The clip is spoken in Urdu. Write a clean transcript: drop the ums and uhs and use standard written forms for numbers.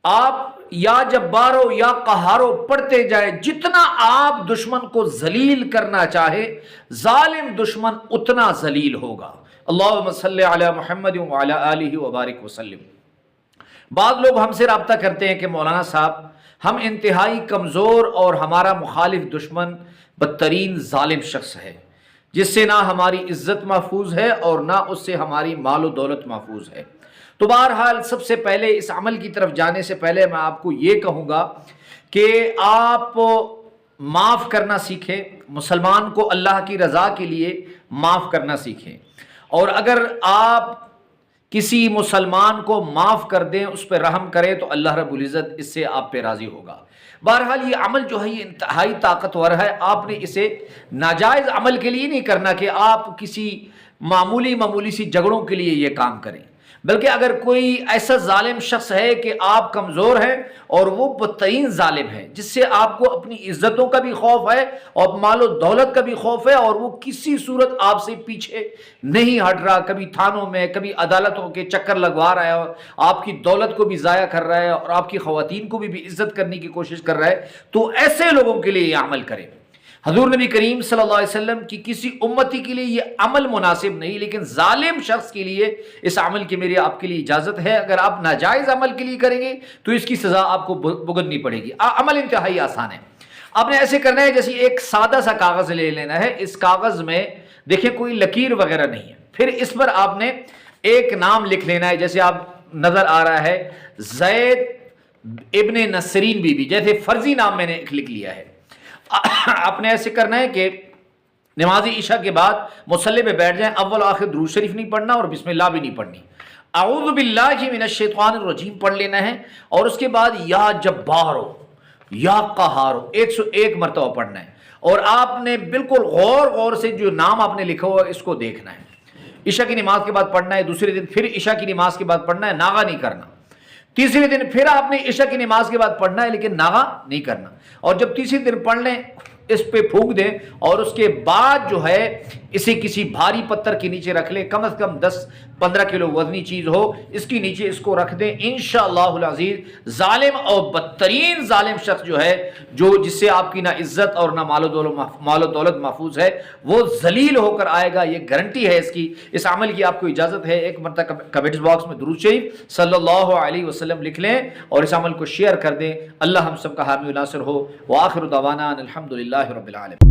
آپ یا جبارو یا قہارو پڑھتے جائے، جتنا آپ دشمن کو ذلیل کرنا چاہے ظالم دشمن اتنا ذلیل ہوگا۔ اللہم صلی علی محمد وعلی آلہ وبارک وسلم۔ بعض لوگ ہم سے رابطہ کرتے ہیں کہ مولانا صاحب ہم انتہائی کمزور اور ہمارا مخالف دشمن بدترین ظالم شخص ہے، جس سے نہ ہماری عزت محفوظ ہے اور نہ اس سے ہماری مال و دولت محفوظ ہے۔ تو بہرحال سب سے پہلے اس عمل کی طرف جانے سے پہلے میں آپ کو یہ کہوں گا کہ آپ معاف کرنا سیکھیں، مسلمان کو اللہ کی رضا کے لیے معاف کرنا سیکھیں، اور اگر آپ کسی مسلمان کو معاف کر دیں، اس پہ رحم کریں، تو اللہ رب العزت اس سے آپ پہ راضی ہوگا۔ بہرحال یہ عمل جو ہے یہ انتہائی طاقتور ہے، آپ نے اسے ناجائز عمل کے لیے نہیں کرنا کہ آپ کسی معمولی سی جھگڑوں کے لیے یہ کام کریں، بلکہ اگر کوئی ایسا ظالم شخص ہے کہ آپ کمزور ہیں اور وہ بدترین ظالم ہے، جس سے آپ کو اپنی عزتوں کا بھی خوف ہے اور مال و دولت کا بھی خوف ہے، اور وہ کسی صورت آپ سے پیچھے نہیں ہٹ رہا، کبھی تھانوں میں کبھی عدالتوں کے چکر لگوا رہا ہے اور آپ کی دولت کو بھی ضائع کر رہا ہے اور آپ کی خواتین کو بھی عزت کرنے کی کوشش کر رہا ہے، تو ایسے لوگوں کے لیے یہ عمل کریں۔ حضور نبی کریم صلی اللہ علیہ وسلم کی کسی امتی کے لیے یہ عمل مناسب نہیں، لیکن ظالم شخص کے لیے اس عمل کی میری آپ کے لیے اجازت ہے۔ اگر آپ ناجائز عمل کے لیے کریں گے تو اس کی سزا آپ کو بھگتنی پڑے گی۔ عمل انتہائی آسان ہے، آپ نے ایسے کرنا ہے جیسے ایک سادہ سا کاغذ لے لینا ہے، اس کاغذ میں دیکھیں کوئی لکیر وغیرہ نہیں ہے، پھر اس پر آپ نے ایک نام لکھ لینا ہے، جیسے آپ نظر آ رہا ہے زید ابن نسرین بی بی، جیسے فرضی نام میں نے لکھ لیا ہے۔ آپ نے ایسے کرنا ہے کہ نماز عشاء کے بعد مصلی پہ بیٹھ جائیں، اول آخر درود شریف نہیں پڑھنا اور بسم اللہ بھی نہیں پڑھنی، اعوذ باللہ من الشیطان الرجیم پڑھ لینا ہے، اور اس کے بعد یا جبارو یا قہارو 101 مرتبہ پڑھنا ہے، اور آپ نے بالکل غور سے جو نام آپ نے لکھا ہوا اس کو دیکھنا ہے۔ عشاء کی نماز کے بعد پڑھنا ہے، دوسرے دن پھر عشاء کی نماز کے بعد پڑھنا ہے، ناغہ نہیں کرنا، تیسرے دن پھر آپ نے عشاء کی نماز کے بعد پڑھنا ہے لیکن ناغہ نہیں کرنا، اور جب تیسرے دن پڑھ لیں اس پہ پھونک دیں، اور اس کے بعد جو ہے اسے کسی بھاری پتھر کے نیچے رکھ لیں، کم از کم 10-15 کلو وزنی چیز ہو، اس کے نیچے اس کو رکھ دیں، انشاءاللہ العزیز ظالم اور بدترین ظالم شخص جو ہے، جس سے آپ کی نہ عزت اور نہ مال و دولت محفوظ ہے، وہ ذلیل ہو کر آئے گا، یہ گارنٹی ہے اس کی۔ اس عمل کی آپ کو اجازت ہے، ایک مرتبہ کمنٹس باکس میں درود شریف صلی اللہ علیہ وسلم لکھ لیں اور اس عمل کو شیئر کر دیں۔ اللہ ہم سب کا حامی و ناصر ہو، وآخر دعوانا الحمدللہ رب العالمین۔